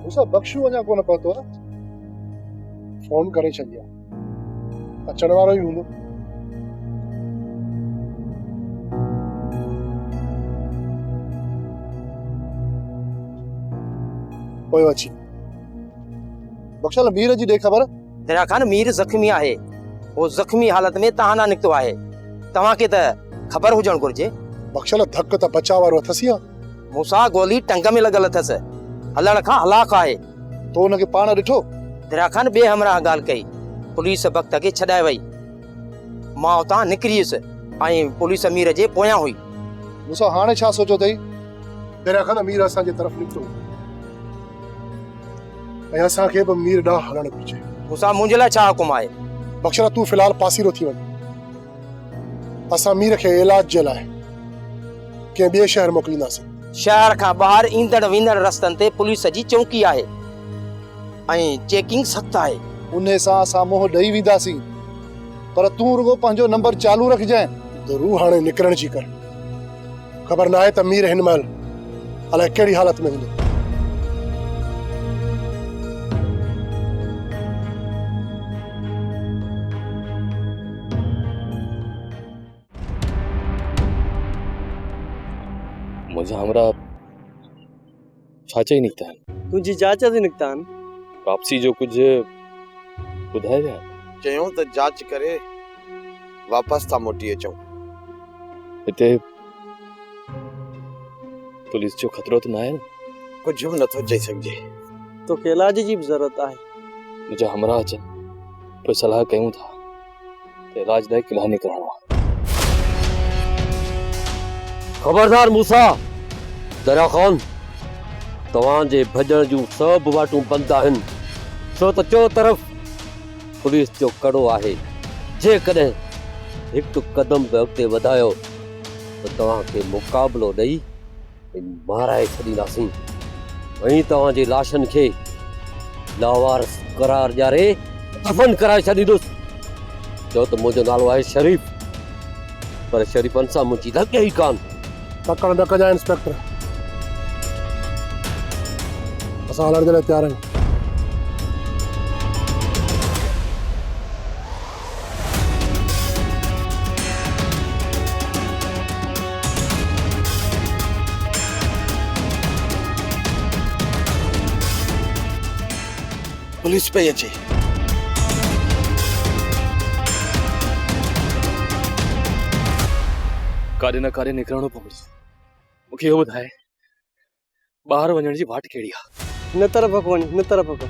मूसा बख्शू अञा कोन पहुतो आहे। फोन करे छॾिया, अचण वारो ई हूंदो। पोइ अची बख्शाल मीर जी ॾे ख़बर। तेरा खान मीर जख्मी आहे, वो जख्मी हालत में तहां निकतो आहे। तव्हांखे त ख़बर हुजण घुर्जे। बख्शाल धक त बचाव वारो अथसि या? मूसा गोली टंग में लॻल अथसि, हलण खां हलाक आहे। तो हुनखे पाण ॾिठो? तेरा खान ॿिए हमरा ॻाल्हि कई, पुलिस वक़्त खे छॾाए वई। मां उतां निकिरीसि ऐं पुलिस मीर जे पोयां हुई। मूसा हाणे छा सोचो अथई? तेरा खान मीर असांजे तरफ़ निकितो ऐं असांखे बि मीर ॾांहुं हलणु घुरिजे। मूसा मुंहिंजे लाइ छा हुकुम आहे? बख्शा तूं फ़िलहाल पासीरो थी वञ। असां मीर खे इलाज जे लाइ कंहिं ॿिए शहर मोकिलींदासीं। शहर खां ॿाहिरि ईंदड़ वेंदड़ रस्तनि ते पुलिस जी चौकी आहे ऐं चेकिंग सख़्त आहे। उन सां असां मोह ॾेई वेंदासीं, पर तूं रुगो पंहिंजो नंबर चालू रखजांइ। ज़रूर हाणे निकिरण जी कर। ख़बर न आहे त मीर हिन महिल अलाए कहिड़ी हालत में हूंदो। मुझे हमरा छा चई निकता है? तुझी जांच से निकता है वापसी जो कुछ ॿुधाए जा। चयूं त जांच करे वापस था मोटी अचूं। हिते पुलिस जो खतरो तो ना है? कुछ भी नथो चई सघजे। तो के इलाज जी भी जरूरत है। मुझे हमरा अचन पोइ सलाह कयूं था त इलाज लाइ किला निकरणो आहे। खबरदार मूसा, दरिया खान, तव्हांजे भॼण जूं सभु वाटूं बंदि आहिनि, छो त चो तरफ़ पुलिस जो कड़ो आहे। जेकॾहिं हिकु कदम बि अॻिते वधायो त तव्हांखे मुक़ाबिलो ॾेई माराए छॾींदासीं ऐं तव्हांजी लाशनि खे लावारस करार ॾियारे दफ़न कराए छॾींदुसि। छो त मुंहिंजो नालो आहे शरीफ़, पर शरीफ़नि सां मुंहिंजी लॻे ई कान। तकड़ न कजांइ इंस्पेक्टर, असां हलण जे लाइ तयार आहियूं। पुलिस पे अचे। काॾे न काॾे निकिरणो पवंदो। मूंखे इहो ॿुधाए ॿाहिरि वञण जी वाट कहिड़ी आहे? न तरफ़ को न तरफ़ को।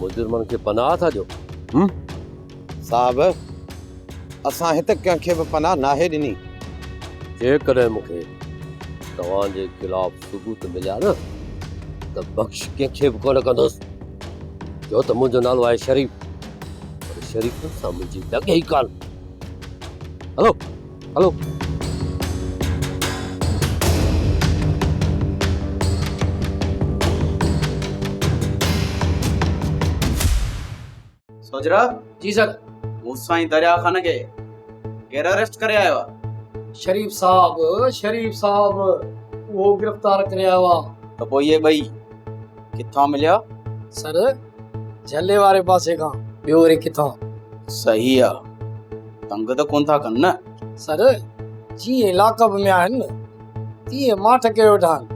मुजरिमनि खे पनाह था ॾियो? साहब, असां हिते कंहिंखे बि पनाह नाहे ॾिनी। जेकॾहिं मूंखे तव्हांजे ख़िलाफ़ सबूत मिलिया न त बख़्श कंहिंखे बि कोन कंदुसि, छो त मुंहिंजो नालो आहे शरीफ़, पर शरीफ़ सां मुंहिंजी लॻे ई कान। हलो हलो। सोजरा जी सर। मूसा ही दरिया खान के केर अरेस्ट करे आयो? शरीफ साहब वो गिरफ्तार करे आयो आहे। तो पोइ ये ॿई किथां मिलिया? सर झले वारे पासे खां। ॿियो वरी किथां? सही आ, तंग तो कोन था कनि न। सर जीअं लाकब में आहिनि तीअं मां ठके वेठा आहिनि,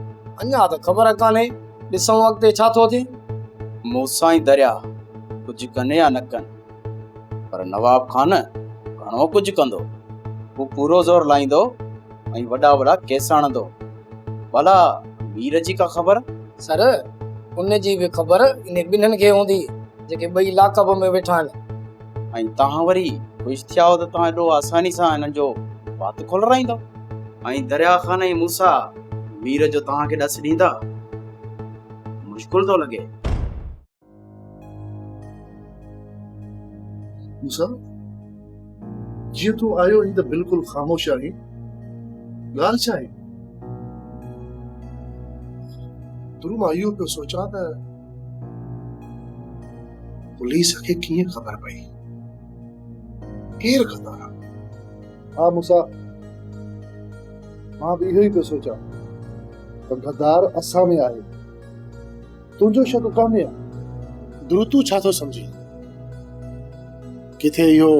अञा त ख़बर कान्हे ॾिसूं अॻिते छा थो थिए। मूसा ही दरिया कुछ कने या न कनि, पर नवाब खान घणो कुछ कंदो। वो पूरो जोर लाईंदो ऐं वॾा वॾा केस आणंदो। भला मीर जी का ख़बर? सर उन जी भी ख़बर इन ॿिन्हिनि खे हूंदी जेके ॿई लाकब में वेठा आहिनि। ऐं तव्हां वरी ख़ुशि थिया हो त तव्हां एॾो आसानी सां हिननि जो बात खोलराईंदो ऐं दरिया ख़ान ऐं मूसा मीर जो तव्हांखे ॾस ॾींदा मुश्किल थो लॻे। मूसा जीअं तूं आयो आहीं त बिल्कुलु ख़ामोश आहीं, ॻाल्हि छा आहे? तुर मां इहो पियो सोचां त पुलिस खे कीअं ख़बर पई केरु ग़द्दार आहे? हा मूसा, मां बि इहो ई पियो सोचां त ग़द्दार असां में आहे, तुंहिंजो शक कान्हे। दुरुतू छा थो सम्झी? किथे इहो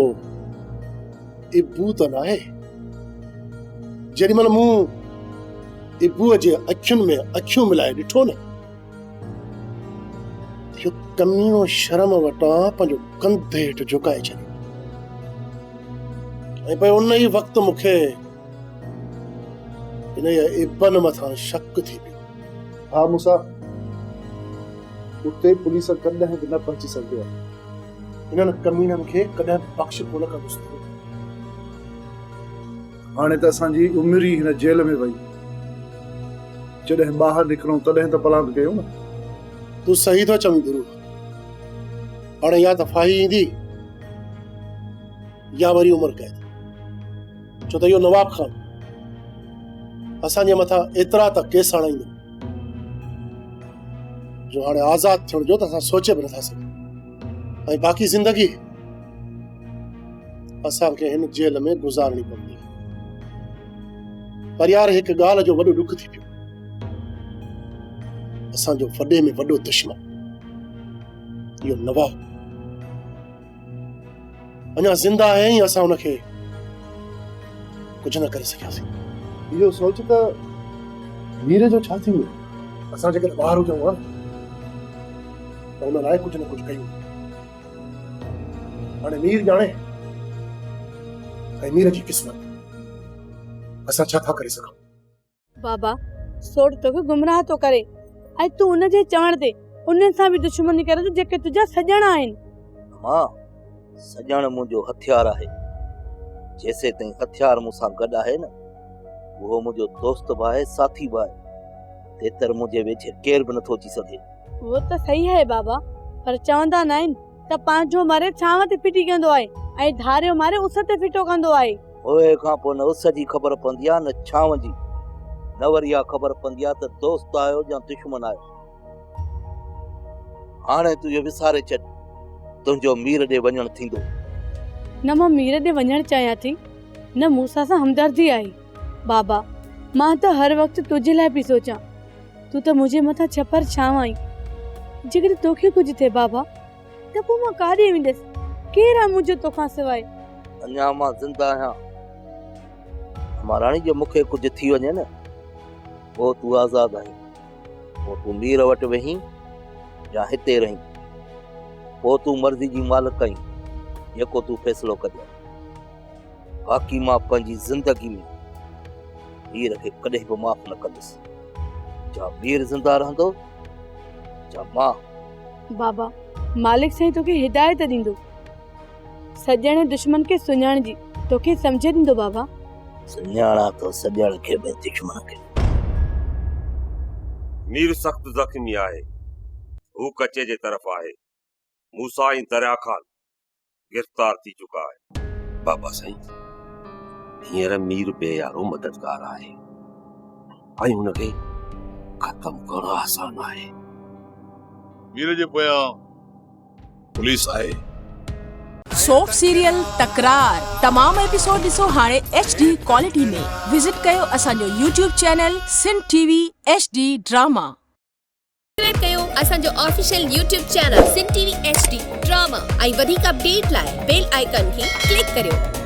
इब्बू त न आहे? जेॾीमहिल मूं इब्बूअ जे अखियुनि में अखियूं मिलाए ॾिठो न, इहो कमियो शर्म वटां पंहिंजो कंधे हेठि झुकाए छॾियो ऐं पोइ उन ई वक़्तु मूंखे इन इब्बन मथां शक थी पियो। हा मूसा, उते पुलिस कॾहिं बि न पहुची सघंदो आहे। इन्हनि कमीननि खे कॾहिं बख़्श कोन कंदुसि। हाणे त असांजी उमिरि ई हिन जेल में वई, जॾहिं ॿाहिरि निकिरूं तॾहिं त पलांग कयूं न। तूं सही थो चवीं गुरू, हाणे या त फाही ईंदी या वरी उमिरि कैद, छो त इहो नवाब खान असांजे मथां एतिरा त केस हणाईंदो जो हाणे आज़ाद थियण जो त असां सोचे बि नथा सघूं ऐं बाक़ी ज़िंदगी असांखे हिन जेल में गुज़ारणी पवंदी। पर यार हिकु ॻाल्हि जो वॾो ॾुख थी पियो, असांजो वॾे में वॾो दुश्मन इहो नवाब अञा ज़िंदा आहे ऐं असां हुनखे कुझु न करे सघियासीं। इहो सोच त मीर जो छा थींदो? असां जेकॾहिं ॿाहिरि हुजूं हा त हुन लाइ कुझु न कुझु कयूं। हाणे मीर ॼाणे ऐं मीर जी क़िस्मत, असां छा था करे सघूं? बाबा सोड़ तोखे गुमराह तो करे ऐं तू उन जे चवण ते उन सां बि दुश्मनी करे तो जेके तुंहिंजा सॼण आहिनि। मां सॼण मुंहिंजो हथियार आहे, जेसे ताईं हथियार मूंसां गॾु आहे न, उहो मुंहिंजो दोस्त बि आहे, साथी बि आहे। तेतर मुंहिंजे वेझे केर बि नथो अची सघे। वो त सही आहे बाबा, पर चवंदा न आहिनि त पंहिंजो मारे छांव ते फिटी कंदो आहे ऐं धारियो मारे उस ते फिटो कंदो आहे। ओए खां पोइ न उस जी ख़बर पवंदी आहे न छांव जी, न वरी इहा ख़बर पवंदी आहे त दोस्त आयो या दुश्मन आयो। हाणे तूं इहो विसारे छॾ, तुंहिंजो मीर ॾे वञणु थींदो न। मां मीर ॾे वञणु चाहियां थी, न मूंसां सां हमदर्दी आहे। बाबा मां त हर वक़्तु तुंहिंजे लाइ पई सोचां, तूं त मुंहिंजे मथां छपर छांव आई। जेकॾहिं तोखे कुझु थिए बाबा त पोइ मां काॾे वेंदसि? केरु आहे मुंहिंजो तोखां सवाइ? अञा मां ज़िंदा आहियां। महाराणी जो मूंखे कुझु थी वञे न, पोइ तूं आज़ादु आहीं। पोइ तूं मीर वटि वेहीं या हिते रहीं, पोइ तूं मर्ज़ी जी मालिक आहीं, जेको तूं फ़ैसिलो कजां। बाक़ी मां पंहिंजी ज़िंदगी में मीर खे कॾहिं बि माफ़ न कंदुसि। जा मीर ज़िंदा रहंदो जा मां। बाबा मालिक साईं तोखे हिदायत ॾींदो, सॼण दुश्मन खे सुञाण जी तोखे सम्झ ॾींदो। बाबा सुञाणा तो सॼण खे बि दुश्मन खे। मीर सख्त ज़ख्मी आहे, हू कचे जे तरफ़ आहे। मूसा ऐं दरिया खान गिरफ़्तार थी चुका आहे। बाबा साईं, हींअर मीर बेयारो मददगार आहे ऐं हुनखे ख़तमु करणु आसान आहे। मीर जे पोयां पुलिस आहे। सोप सीरियल तकरार तमाम एपिसोड ॾिसो हाणे HD क्वालिटी में। विजिट कयो असांजो YouTube channel Sindh TV HD drama. Subscribe कयो असांजो official YouTube channel Sindh TV HD drama ऐं वधीक अपडेट लाइ बेल आइकन खे क्लिक करियो।